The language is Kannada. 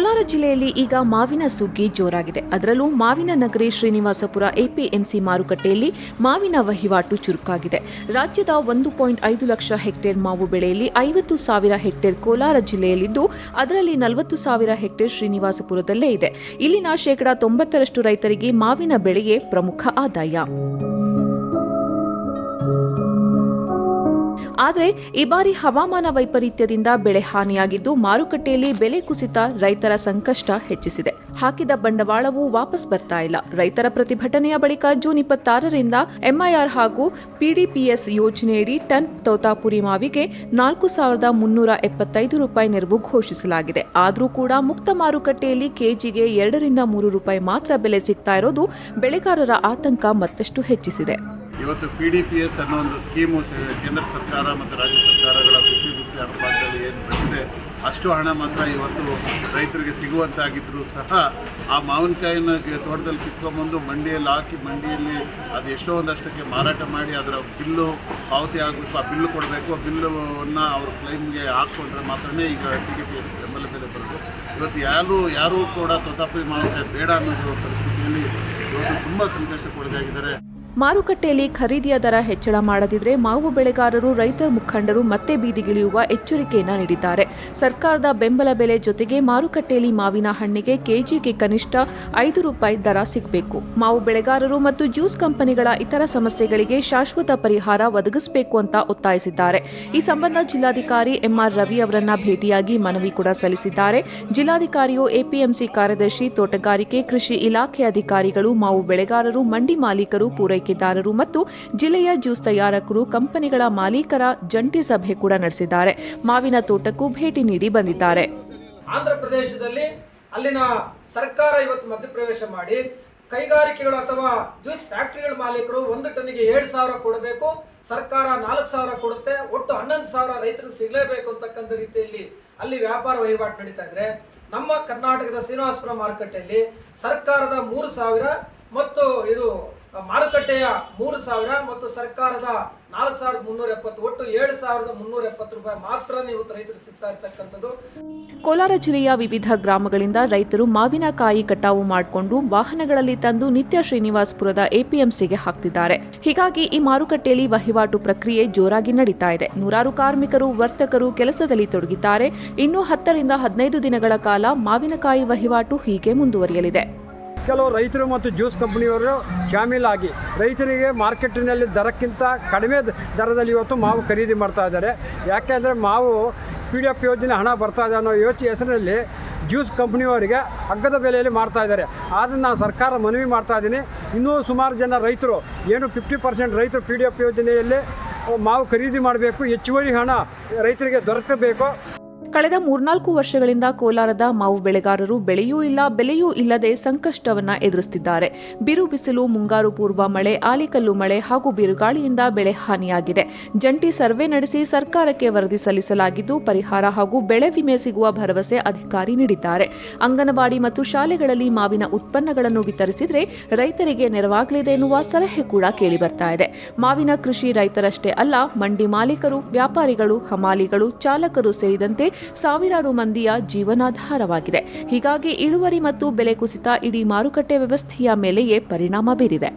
ಕೋಲಾರ ಜಿಲ್ಲೆಯಲ್ಲಿ ಈಗ ಮಾವಿನ ಸುಗ್ಗಿ ಜೋರಾಗಿದೆ. ಅದರಲ್ಲೂ ಮಾವಿನ ನಗರಿ ಶ್ರೀನಿವಾಸಪುರ ಎಪಿಎಂಸಿ ಮಾರುಕಟ್ಟೆಯಲ್ಲಿ ಮಾವಿನ ವಹಿವಾಟು ಚುರುಕಾಗಿದೆ. ರಾಜ್ಯದ 1.5 ಲಕ್ಷ ಹೆಕ್ಟೇರ್ ಮಾವು ಬೆಳೆಯಲ್ಲಿ 50,000 ಹೆಕ್ಟೇರ್ ಕೋಲಾರ ಜಿಲ್ಲೆಯಲ್ಲಿದ್ದು, ಅದರಲ್ಲಿ 40,000 ಹೆಕ್ಟೇರ್ ಶ್ರೀನಿವಾಸಪುರದಲ್ಲೇ ಇದೆ. ಇಲ್ಲಿನ 90% ರೈತರಿಗೆ ಮಾವಿನ ಬೆಳೆಯೇ ಪ್ರಮುಖ ಆದಾಯ. ಆದರೆ ಈ ಬಾರಿ ಹವಾಮಾನ ವೈಪರೀತ್ಯದಿಂದ ಬೆಳೆ ಹಾನಿಯಾಗಿದ್ದು, ಮಾರುಕಟ್ಟೆಯಲ್ಲಿ ಬೆಲೆ ಕುಸಿತ ರೈತರ ಸಂಕಷ್ಟ ಹೆಚ್ಚಿಸಿದೆ. ಹಾಕಿದ ಬಂಡವಾಳವೂ ವಾಪಸ್ ಬರ್ತಾ ಇಲ್ಲ. ರೈತರ ಪ್ರತಿಭಟನೆಯ ಬಳಿಕ ಜೂನ್ 26ರಿಂದ ಎಂಐಆರ್ ಹಾಗೂ ಪಿಡಿಪಿಎಸ್ ಯೋಜನೆಯಡಿ ಟನ್ ತೋತಾಪುರಿ ಮಾವಿಗೆ 4,375 ರೂಪಾಯಿ ನೆರವು ಘೋಷಿಸಲಾಗಿದೆ. ಆದರೂ ಕೂಡ ಮುಕ್ತ ಮಾರುಕಟ್ಟೆಯಲ್ಲಿ ಕೆಜಿಗೆ 2 ರಿಂದ 3 ರೂಪಾಯಿ ಮಾತ್ರ ಬೆಲೆ ಸಿಗ್ತಾ ಇರೋದು ಬೆಳೆಗಾರರ ಆತಂಕ ಮತ್ತಷ್ಟು ಹೆಚ್ಚಿಸಿದೆ. ಇವತ್ತು PDPS ಅನ್ನೋ ಒಂದು ಸ್ಕೀಮು ಕೇಂದ್ರ ಸರ್ಕಾರ ಮತ್ತು ರಾಜ್ಯ ಸರ್ಕಾರಗಳ 50-50 ಅನುಪಾತದಲ್ಲಿ ಏನು ಬಂದಿದೆ, ಅಷ್ಟು ಹಣ ಮಾತ್ರ ಇವತ್ತು ರೈತರಿಗೆ ಸಿಗುವಂತಾಗಿದ್ದರೂ ಸಹ ಆ ಮಾವಿನಕಾಯಿನ ತೋಟದಲ್ಲಿ ಕಿತ್ಕೊಂಡ್ಬಂದು ಮಂಡಿಯಲ್ಲಿ ಹಾಕಿ, ಮಂಡಿಯಲ್ಲಿ ಅದು ಎಷ್ಟೋ ಒಂದಷ್ಟಕ್ಕೆ ಮಾರಾಟ ಮಾಡಿ ಅದರ ಬಿಲ್ಲು ಪಾವತಿ ಆಗಬೇಕು, ಆ ಬಿಲ್ಲು ಕೊಡಬೇಕು. ಆ ಬಿಲ್ಲನ್ನು ಅವ್ರ ಕ್ಲೈಮ್ಗೆ ಹಾಕ್ಕೊಂಡ್ರೆ ಮಾತ್ರನೇ ಈಗ PDPS ಬೆಂಬಲ ಬೆಲೆ ಬರೋದು. ಇವತ್ತು ಯಾರೂ ಕೂಡ ತೋತಾಪುರಿ ಮಾವಿನಕಾಯಿ ಬೇಡ ಅನ್ನೋದು ಪರಿಸ್ಥಿತಿಯಲ್ಲಿ ಇವತ್ತು ತುಂಬ ಸಂಕಷ್ಟಕ್ಕೊಳಗಾಗಿದ್ದಾರೆ. ಮಾರುಕಟ್ಟೆಯಲ್ಲಿ ಖರೀದಿಯ ದರ ಹೆಚ್ಚಳ ಮಾಡದಿದ್ರೆ ಮಾವು ಬೆಳೆಗಾರರು, ರೈತ ಮುಖಂಡರು ಮತ್ತೆ ಬೀದಿಗಿಳಿಯುವ ಎಚ್ಚರಿಕೆಯನ್ನ ನೀಡಿದ್ದಾರೆ. ಸರ್ಕಾರದ ಬೆಂಬಲ ಬೆಲೆ ಜೊತೆಗೆ ಮಾರುಕಟ್ಟೆಯಲ್ಲಿ ಮಾವಿನ ಹಣ್ಣಿಗೆ ಕೆಜಿಗೆ ಕನಿಷ್ಠ 5 ರೂಪಾಯಿ ದರ ಸಿಗಬೇಕು. ಮಾವು ಬೆಳೆಗಾರರು ಮತ್ತು ಜ್ಯೂಸ್ ಕಂಪನಿಗಳ ಇತರ ಸಮಸ್ಯೆಗಳಿಗೆ ಶಾಶ್ವತ ಪರಿಹಾರ ಒದಗಿಸಬೇಕು ಅಂತ ಒತ್ತಾಯಿಸಿದ್ದಾರೆ. ಈ ಸಂಬಂಧ ಜಿಲ್ಲಾಧಿಕಾರಿ ಎಂಆರ್ ರವಿ ಅವರನ್ನ ಭೇಟಿಯಾಗಿ ಮನವಿ ಕೂಡ ಸಲ್ಲಿಸಿದ್ದಾರೆ. ಜಿಲ್ಲಾಧಿಕಾರಿಯು ಎಪಿಎಂಸಿ ಕಾರ್ಯದರ್ಶಿ, ತೋಟಗಾರಿಕೆ, ಕೃಷಿ ಇಲಾಖೆ ಅಧಿಕಾರಿಗಳು, ಮಾವು ಬೆಳೆಗಾರರು, ಮಂಡಿ ಮಾಲೀಕರು, ಪೂರೈಕೆದಾರರು ಮತ್ತು ಜಿಲ್ಲೆಯ ಜ್ಯೂಸ್ ತಯಾರಕರು, ಕಂಪನಿಗಳ ಮಾಲೀಕರ ಜಂಟಿ ಸಭೆ ಕೂಡ ನಡೆಸಿದ್ದಾರೆ. ಮಾವಿನ ತೋಟಕ್ಕೂ ಭೇಟಿ ನೀಡಿ ಬಂದಿದ್ದಾರೆ. ಆಂಧ್ರ ಪ್ರದೇಶದಲ್ಲಿ ಅಲ್ಲಿನ ಸರ್ಕಾರ ಇವತ್ತು ಮಧ್ಯಪ್ರವೇಶ ಮಾಡಿ ಕೈಗಾರಿಕೆಗಳು ಅಥವಾ ಜ್ಯೂಸ್ ಫ್ಯಾಕ್ಟರಿಗಳ ಮಾಲೀಕರು 1 ಟನ್ನಿಗೆ 7,000 ಕೊಡಬೇಕು, ಸರ್ಕಾರ 4,000 ಕೊಡುತ್ತೆ, ಒಟ್ಟು 11,000 ರೈತರಿಗೆ ಸಿಗಲೇಬೇಕು ಅಂತಕ್ಕಂಥ ರೀತಿಯಲ್ಲಿ ಅಲ್ಲಿ ವ್ಯಾಪಾರ ವಹಿವಾಟು ನಡೀತಾ ಇದ್ರೆ, ನಮ್ಮ ಕರ್ನಾಟಕದ ಶ್ರೀನಿವಾಸಪುರ ಮಾರುಕಟ್ಟೆಯಲ್ಲಿ ಸರ್ಕಾರದ 3,000 ಮತ್ತು ಇದು ಮಾರುಕಟ್ಟೆಯ 3,000 ಮತ್ತು ಸರ್ಕಾರದ 4,370, ಒಟ್ಟು 7,370 ರೂಪಾಯಿ ಮಾತ್ರ ಇವತ್ತು ರೈತರು ಸಿಗ್ತಾ ಇರ್ತಕ್ಕಂಥದ್ದು. ಕೋಲಾರ ಜಿಲ್ಲೆಯ ವಿವಿಧ ಗ್ರಾಮಗಳಿಂದ ರೈತರು ಮಾವಿನಕಾಯಿ ಕಟಾವು ಮಾಡಿಕೊಂಡು ವಾಹನಗಳಲ್ಲಿ ತಂದು ನಿತ್ಯ ಶ್ರೀನಿವಾಸಪುರದ ಎಪಿಎಂಸಿಗೆ ಹಾಕ್ತಿದ್ದಾರೆ. ಹೀಗಾಗಿ ಈ ಮಾರುಕಟ್ಟೆಯಲ್ಲಿ ವಹಿವಾಟು ಪ್ರಕ್ರಿಯೆ ಜೋರಾಗಿ ನಡೀತಾ ಇದೆ. ನೂರಾರು ಕಾರ್ಮಿಕರು, ವರ್ತಕರು ಕೆಲಸದಲ್ಲಿ ತೊಡಗಿದ್ದಾರೆ. ಇನ್ನು 10 ರಿಂದ 15 ದಿನಗಳ ಕಾಲ ಮಾವಿನಕಾಯಿ ವಹಿವಾಟು ಹೀಗೆ ಮುಂದುವರಿಯಲಿದೆ. ಕೆಲವು ರೈತರು ಮತ್ತು ಜ್ಯೂಸ್ ಕಂಪನಿಯವರು ಶಾಮೀಲಾಗಿ ರೈತರಿಗೆ ಮಾರ್ಕೆಟಿನಲ್ಲಿ ದರಕ್ಕಿಂತ ಕಡಿಮೆ ದರದಲ್ಲಿ ಇವತ್ತು ಮಾವು ಖರೀದಿ ಮಾಡ್ತಾ ಇದ್ದಾರೆ. ಯಾಕೆಂದರೆ ಮಾವು PDP ಯೋಜನೆ ಹಣ ಬರ್ತಾ ಇದೆ ಅನ್ನೋ ಹೆಸರಿನಲ್ಲಿ ಜ್ಯೂಸ್ ಕಂಪ್ನಿಯವರಿಗೆ ಅಗ್ಗದ ಬೆಲೆಯಲ್ಲಿ ಮಾಡ್ತಾ ಇದ್ದಾರೆ. ಆದರೆ ನಾನು ಸರ್ಕಾರ ಮನವಿ ಮಾಡ್ತಾ ಇದ್ದೀನಿ, ಇನ್ನೂ ಸುಮಾರು ಜನ ರೈತರು ಏನು 50% ರೈತರು PDP ಯೋಜನೆಯಲ್ಲಿ ಮಾವು ಖರೀದಿ ಮಾಡಬೇಕು, ಹೆಚ್ಚುವರಿ ಹಣ ರೈತರಿಗೆ ದೊರಕಬೇಕು. ಕಳೆದ 3-4 ವರ್ಷಗಳಿಂದ ಕೋಲಾರದ ಮಾವು ಬೆಳೆಗಾರರು ಬೆಳೆಯೂ ಇಲ್ಲ, ಬೆಲೆಯೂ ಇಲ್ಲದೆ ಸಂಕಷ್ಟವನ್ನ ಎದುರಿಸುತ್ತಿದ್ದಾರೆ. ಬಿರು ಬಿಸಿಲು, ಮುಂಗಾರು ಪೂರ್ವ ಮಳೆ, ಆಲಿಕಲ್ಲು ಮಳೆ ಹಾಗೂ ಬಿರುಗಾಳಿಯಿಂದ ಬೆಳೆ ಹಾನಿಯಾಗಿದೆ. ಜಂಟಿ ಸರ್ವೆ ನಡೆಸಿ ಸರ್ಕಾರಕ್ಕೆ ವರದಿ ಸಲ್ಲಿಸಲಾಗಿದ್ದು, ಪರಿಹಾರ ಹಾಗೂ ಬೆಳೆ ವಿಮೆ ಸಿಗುವ ಭರವಸೆ ಅಧಿಕಾರಿ ನೀಡಿದ್ದಾರೆ. ಅಂಗನವಾಡಿ ಮತ್ತು ಶಾಲೆಗಳಲ್ಲಿ ಮಾವಿನ ಉತ್ಪನ್ನಗಳನ್ನು ವಿತರಿಸಿದರೆ ರೈತರಿಗೆ ನೆರವಾಗಲಿದೆ ಎನ್ನುವ ಸಲಹೆ ಕೂಡ ಕೇಳಿಬರ್ತಾ ಇದೆ. ಮಾವಿನ ಕೃಷಿ ರೈತರಷ್ಟೇ ಅಲ್ಲ, ಮಂಡಿ ಮಾಲೀಕರು, ವ್ಯಾಪಾರಿಗಳು, ಹಮಾಲಿಗಳು, ಚಾಲಕರು ಸೇರಿದಂತೆ ಸಾವಿರಾರು ಮಂದಿಯ ಜೀವನಾಧಾರವಾಗಿದೆ. ಹೀಗಾಗಿ ಇಳುವರಿ ಮತ್ತು ಬೆಲೆ ಕುಸಿತ ಇಡೀ ಮಾರುಕಟ್ಟೆ ವ್ಯವಸ್ಥೆಯ ಮೇಲೆಯೇ ಪರಿಣಾಮ ಬೀರಿದೆ.